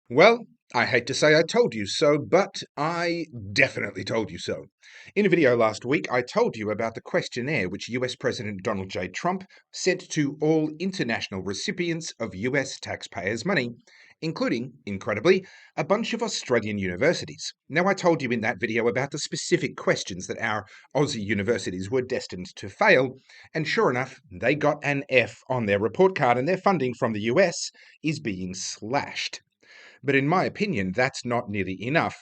Well, I hate to say I told you so, but I definitely told you so. In a video last week, I told you about the questionnaire which US President Donald J. Trump sent to all international recipients of US taxpayers' money, including, incredibly, a bunch of Australian universities. Now, I told you in that video about the specific questions that our Aussie universities were destined to fail, and sure enough, they got an F on their report card, and their funding from the US is being slashed. But in my opinion, that's not nearly enough.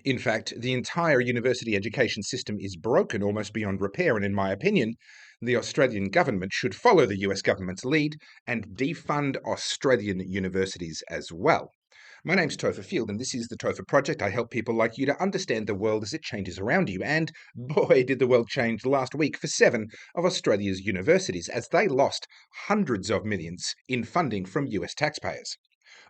In fact, the entire university education system is broken almost beyond repair, and in my opinion, the Australian government should follow the US government's lead and defund Australian universities as well. My name's Topher Field, and this is the Topher Project. I help people like you to understand the world as it changes around you. And boy, did the world change last week for 7 of Australia's universities as they lost hundreds of millions in funding from US taxpayers.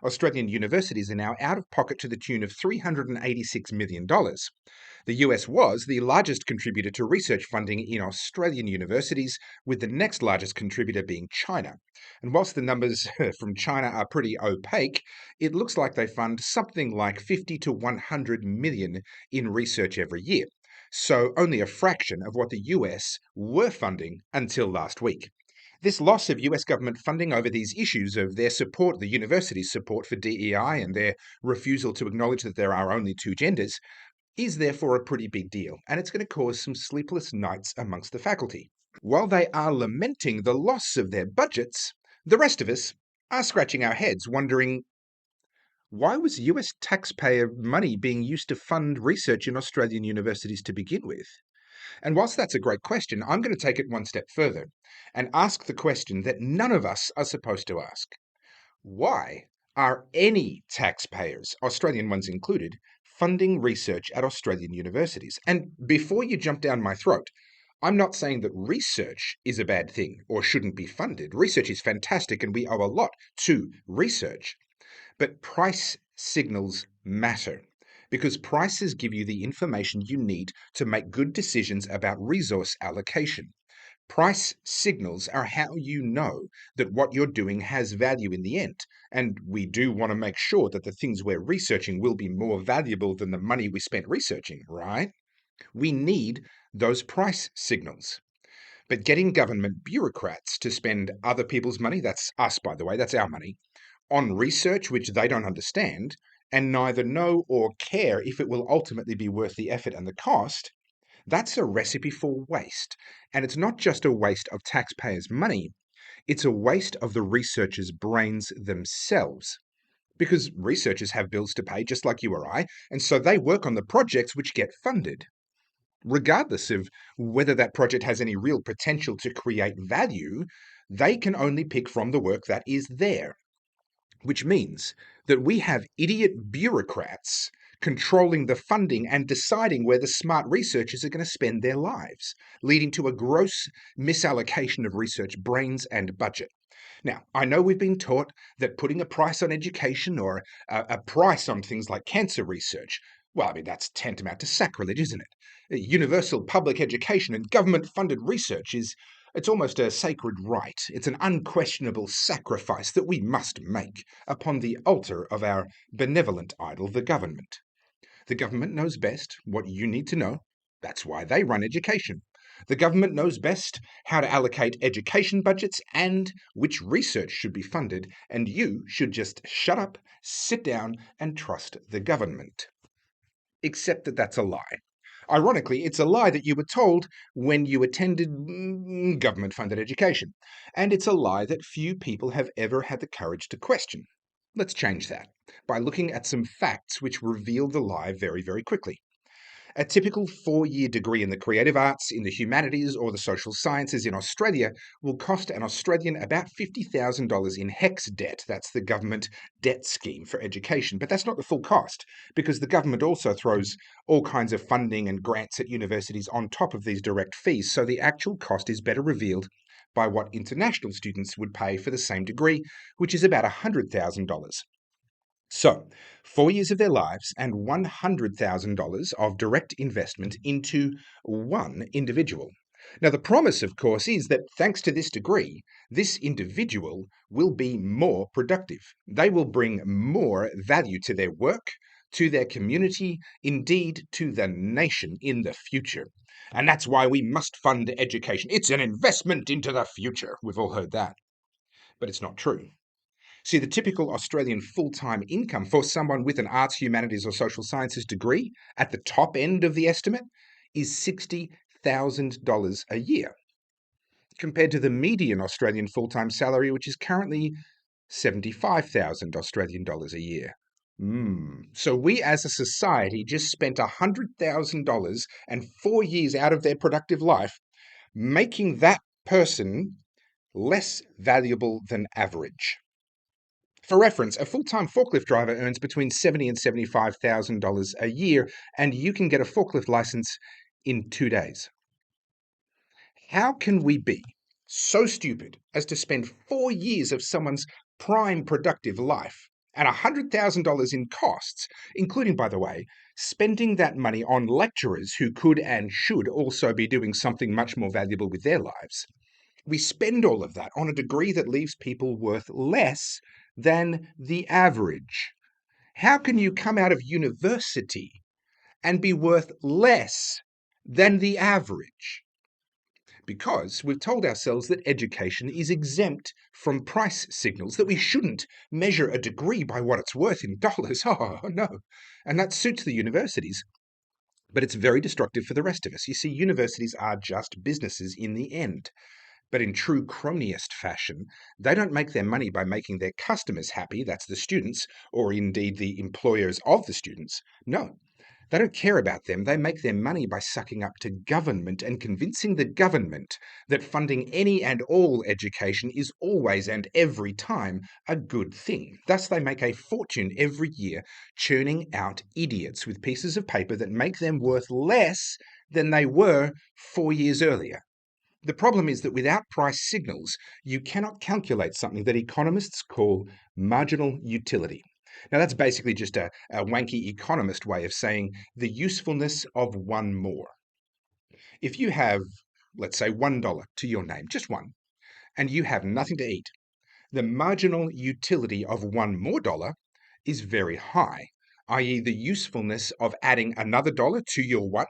Australian universities are now out of pocket to the tune of $386 million. The US was the largest contributor to research funding in Australian universities, with the next largest contributor being China. And whilst the numbers from China are pretty opaque, it looks like they fund something like 50 to 100 million in research every year. So only a fraction of what the US were funding until last week. This loss of US government funding over these issues of their support, the university's support for DEI, and their refusal to acknowledge that there are only two genders, is therefore a pretty big deal, and it's going to cause some sleepless nights amongst the faculty. While they are lamenting the loss of their budgets, the rest of us are scratching our heads, wondering why was US taxpayer money being used to fund research in Australian universities to begin with? And whilst that's a great question, I'm going to take it one step further and ask the question that none of us are supposed to ask. Why are any taxpayers, Australian ones included, funding research at Australian universities? And before you jump down my throat, I'm not saying that research is a bad thing or shouldn't be funded. Research is fantastic and we owe a lot to research. But price signals matter because prices give you the information you need to make good decisions about resource allocation. Price signals are how you know that what you're doing has value in the end. And we do want to make sure that the things we're researching will be more valuable than the money we spent researching, right? We need those price signals. But getting government bureaucrats to spend other people's money, that's us, by the way, that's our money, on research which they don't understand, and neither know or care if it will ultimately be worth the effort and the cost, that's a recipe for waste. And it's not just a waste of taxpayers' money, it's a waste of the researchers' brains themselves. Because researchers have bills to pay just like you or I, and so they work on the projects which get funded. Regardless of whether that project has any real potential to create value, they can only pick from the work that is there. Which means that we have idiot bureaucrats controlling the funding and deciding where the smart researchers are going to spend their lives, leading to a gross misallocation of research brains and budget. Now, I know we've been taught that putting a price on education or a price on things like cancer research, well, I mean, that's tantamount to sacrilege, isn't it? Universal public education and government funded research it's almost a sacred right. It's an unquestionable sacrifice that we must make upon the altar of our benevolent idol, the government. The government knows best what you need to know. That's why they run education. The government knows best how to allocate education budgets and which research should be funded, and you should just shut up, sit down, and trust the government. Except that that's a lie. Ironically, it's a lie that you were told when you attended government funded education. And it's a lie that few people have ever had the courage to question. Let's change that by looking at some facts which reveal the lie very, very quickly. A typical 4-year degree in the creative arts, in the humanities, or the social sciences in Australia will cost an Australian about $50,000 in HEX debt. That's the government debt scheme for education. But that's not the full cost, because the government also throws all kinds of funding and grants at universities on top of these direct fees. So the actual cost is better revealed by what international students would pay for the same degree, which is about $100,000. So, 4 years of their lives and $100,000 of direct investment into one individual. Now, the promise, of course, is that thanks to this degree, this individual will be more productive. They will bring more value to their work, to their community, indeed to the nation in the future. And that's why we must fund education. It's an investment into the future. We've all heard that. But it's not true. See, the typical Australian full-time income for someone with an arts, humanities, or social sciences degree at the top end of the estimate is $60,000 a year, compared to the median Australian full-time salary, which is currently 75,000 Australian dollars a year. So we as a society just spent $100,000 and 4 years out of their productive life making that person less valuable than average. For reference, a full-time forklift driver earns between $70,000 and $75,000 a year, and you can get a forklift license in 2 days. How can we be so stupid as to spend 4 years of someone's prime productive life and $100,000 in costs, including, by the way, spending that money on lecturers who could and should also be doing something much more valuable with their lives? We spend all of that on a degree that leaves people worth less than the average. How can you come out of university and be worth less than the average? Because we've told ourselves that education is exempt from price signals, that we shouldn't measure a degree by what it's worth in dollars. Oh, no. And that suits the universities. But it's very destructive for the rest of us. You see, universities are just businesses in the end. But in true cronyist fashion, they don't make their money by making their customers happy, that's the students, or indeed the employers of the students. No, they don't care about them. They make their money by sucking up to government and convincing the government that funding any and all education is always and every time a good thing. Thus, they make a fortune every year churning out idiots with pieces of paper that make them worth less than they were 4 years earlier. The problem is that without price signals, you cannot calculate something that economists call marginal utility. Now, that's basically just a wanky economist way of saying the usefulness of one more. If you have, let's say, $1 to your name, just one, and you have nothing to eat, the marginal utility of one more dollar is very high, i.e., the usefulness of adding another dollar to your one.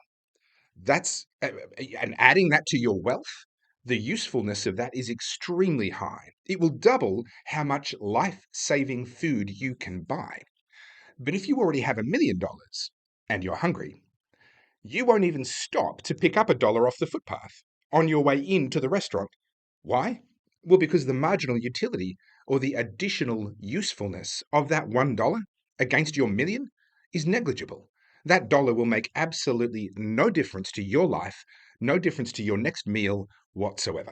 And adding that to your wealth, the usefulness of that is extremely high. It will double how much life-saving food you can buy. But if you already have $1 million and you're hungry, you won't even stop to pick up $1 off the footpath on your way into the restaurant. Why? Well, because the marginal utility or the additional usefulness of that $1 against your million is negligible. That dollar will make absolutely no difference to your life, no difference to your next meal whatsoever.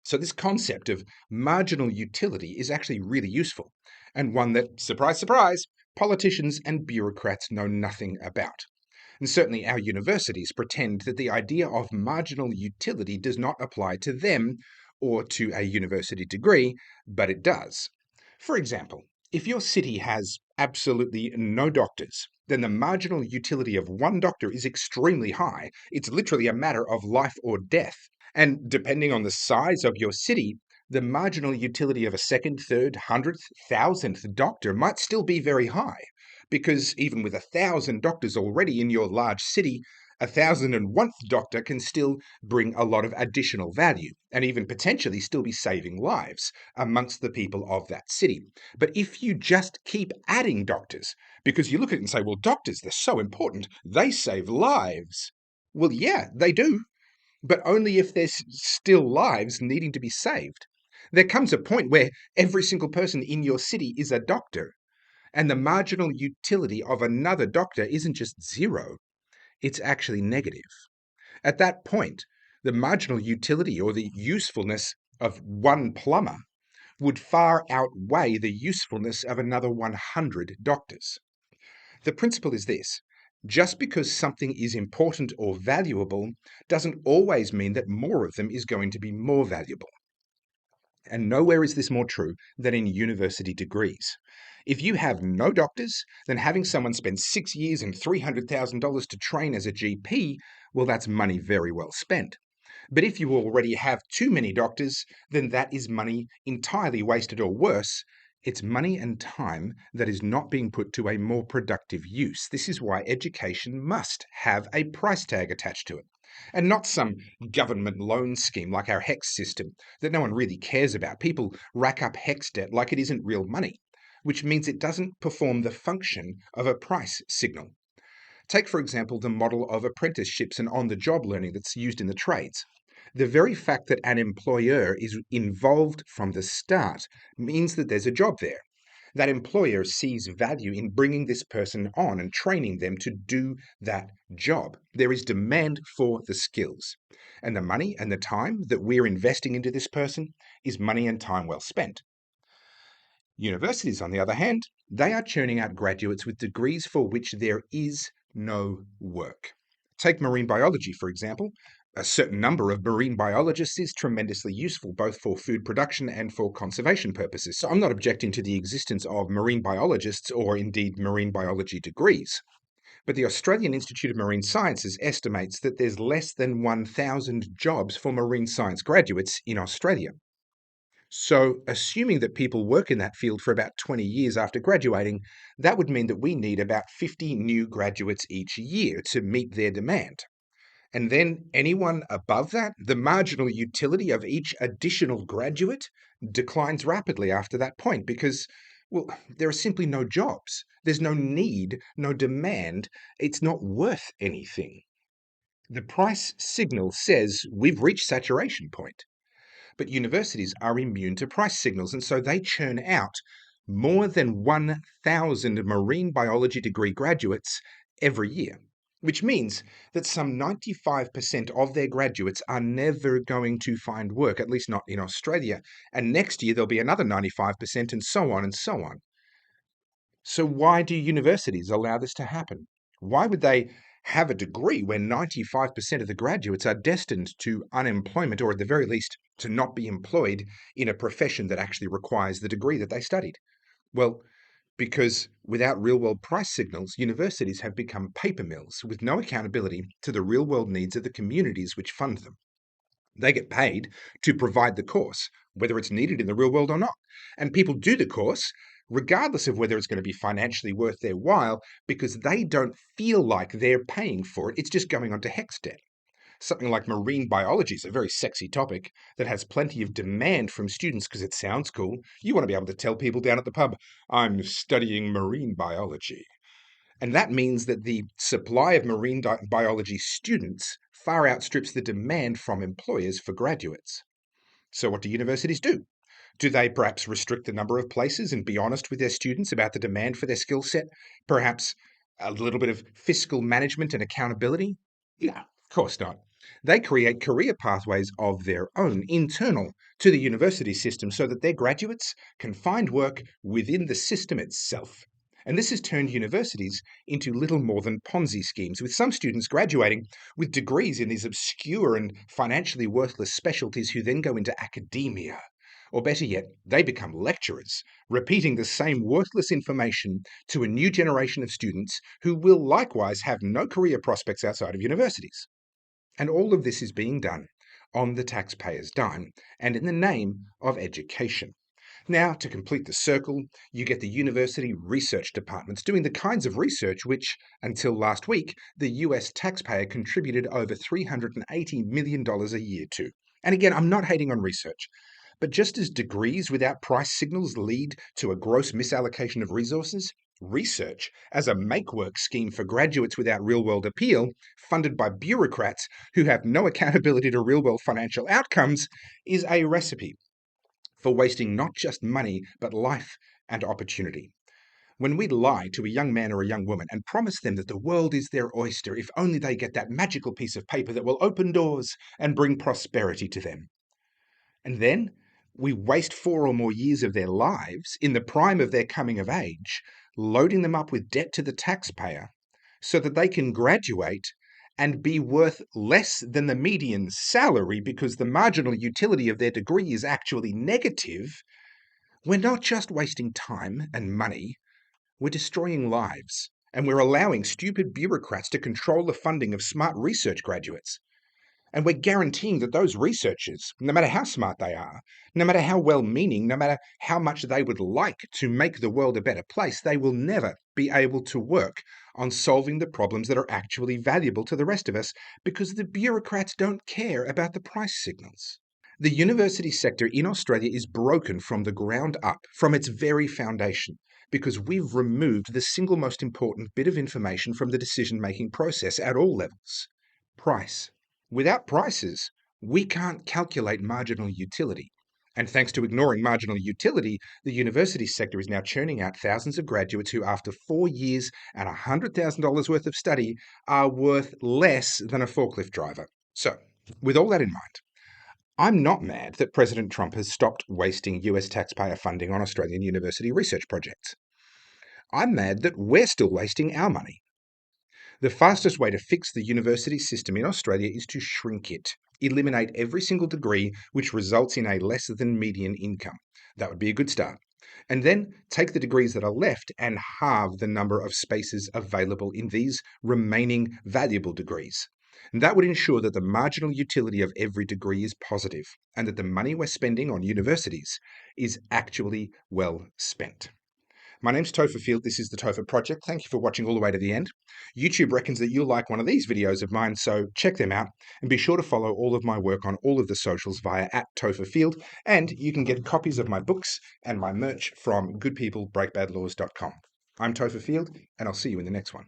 So this concept of marginal utility is actually really useful, and one that, surprise, surprise, politicians and bureaucrats know nothing about. And certainly our universities pretend that the idea of marginal utility does not apply to them or to a university degree, but it does. For example, if your city has absolutely no doctors, then the marginal utility of one doctor is extremely high. It's literally a matter of life or death. And depending on the size of your city, the marginal utility of a second, third, 100th, 1000th doctor might still be very high. Because even with 1,000 doctors already in your large city, 1,001th doctor can still bring a lot of additional value and even potentially still be saving lives amongst the people of that city. But if you just keep adding doctors, because you look at it and say, well, doctors, they're so important, they save lives. Well, yeah, they do, but only if there's still lives needing to be saved. There comes a point where every single person in your city is a doctor, and the marginal utility of another doctor isn't just zero, it's actually negative. At that point, the marginal utility or the usefulness of one plumber would far outweigh the usefulness of another 100 doctors. The principle is this: just because something is important or valuable doesn't always mean that more of them is going to be more valuable. And nowhere is this more true than in university degrees. If you have no doctors, then having someone spend 6 years and $300,000 to train as a GP, well, that's money very well spent. But if you already have too many doctors, then that is money entirely wasted, or worse, it's money and time that is not being put to a more productive use. This is why education must have a price tag attached to it, and not some government loan scheme like our HEX system that no one really cares about. People rack up HEX debt like it isn't real money, which means it doesn't perform the function of a price signal. Take, for example, the model of apprenticeships and on-the-job learning that's used in the trades. The very fact that an employer is involved from the start means that there's a job there. That employer sees value in bringing this person on and training them to do that job. There is demand for the skills. And the money and the time that we're investing into this person is money and time well spent. Universities, on the other hand, they are churning out graduates with degrees for which there is no work. Take marine biology, for example. A certain number of marine biologists is tremendously useful, both for food production and for conservation purposes. So I'm not objecting to the existence of marine biologists or indeed marine biology degrees. But the Australian Institute of Marine Sciences estimates that there's less than 1,000 jobs for marine science graduates in Australia. So, assuming that people work in that field for about 20 years after graduating, that would mean that we need about 50 new graduates each year to meet their demand. And then anyone above that, the marginal utility of each additional graduate declines rapidly after that point because, well, there are simply no jobs. There's no need, no demand. It's not worth anything. The price signal says we've reached saturation point. But universities are immune to price signals, and so they churn out more than 1,000 marine biology degree graduates every year, which means that some 95% of their graduates are never going to find work, at least not in Australia. And next year there'll be another 95%, and so on and so on. So why do universities allow this to happen? Why would they have a degree where 95% of the graduates are destined to unemployment, or at the very least, to not be employed in a profession that actually requires the degree that they studied? Well, because without real-world price signals, universities have become paper mills with no accountability to the real-world needs of the communities which fund them. They get paid to provide the course, whether it's needed in the real world or not. And people do the course regardless of whether it's going to be financially worth their while, because they don't feel like they're paying for it. It's just going on to HEX debt. Something like marine biology is a very sexy topic that has plenty of demand from students because it sounds cool. You want to be able to tell people down at the pub, I'm studying marine biology. And that means that the supply of marine biology students far outstrips the demand from employers for graduates. So what do universities do? Do they perhaps restrict the number of places and be honest with their students about the demand for their skill set? Perhaps a little bit of fiscal management and accountability? No, of course not. They create career pathways of their own, internal to the university system, so that their graduates can find work within the system itself. And this has turned universities into little more than Ponzi schemes, with some students graduating with degrees in these obscure and financially worthless specialties who then go into academia. Or better yet, they become lecturers, repeating the same worthless information to a new generation of students who will likewise have no career prospects outside of universities. And all of this is being done on the taxpayer's dime and in the name of education. Now, to complete the circle, you get the university research departments doing the kinds of research which, until last week, the US taxpayer contributed over $380 million a year to. And again, I'm not hating on research, but just as degrees without price signals lead to a gross misallocation of resources, research as a make-work scheme for graduates without real-world appeal, funded by bureaucrats who have no accountability to real-world financial outcomes, is a recipe for wasting not just money, but life and opportunity. When we lie to a young man or a young woman and promise them that the world is their oyster if only they get that magical piece of paper that will open doors and bring prosperity to them. And then we waste 4 or more years of their lives in the prime of their coming of age, loading them up with debt to the taxpayer so that they can graduate and be worth less than the median salary because the marginal utility of their degree is actually negative. We're not just wasting time and money, we're destroying lives. And we're allowing stupid bureaucrats to control the funding of smart research graduates. And we're guaranteeing that those researchers, no matter how smart they are, no matter how well-meaning, no matter how much they would like to make the world a better place, they will never be able to work on solving the problems that are actually valuable to the rest of us because the bureaucrats don't care about the price signals. The university sector in Australia is broken from the ground up, from its very foundation, because we've removed the single most important bit of information from the decision-making process at all levels: price. Without prices, we can't calculate marginal utility. And thanks to ignoring marginal utility, the university sector is now churning out thousands of graduates who, after 4 years and $100,000 worth of study, are worth less than a forklift driver. So, with all that in mind, I'm not mad that President Trump has stopped wasting US taxpayer funding on Australian university research projects. I'm mad that we're still wasting our money. The fastest way to fix the university system in Australia is to shrink it. Eliminate every single degree which results in a less than median income. That would be a good start. And then take the degrees that are left and halve the number of spaces available in these remaining valuable degrees. And that would ensure that the marginal utility of every degree is positive and that the money we're spending on universities is actually well spent. My name's Topher Field. This is the Topher Project. Thank you for watching all the way to the end. YouTube reckons that you'll like one of these videos of mine, so check them out. And be sure to follow all of my work on all of the socials via @TopherField. And you can get copies of my books and my merch from goodpeoplebreakbadlaws.com. I'm Topher Field, and I'll see you in the next one.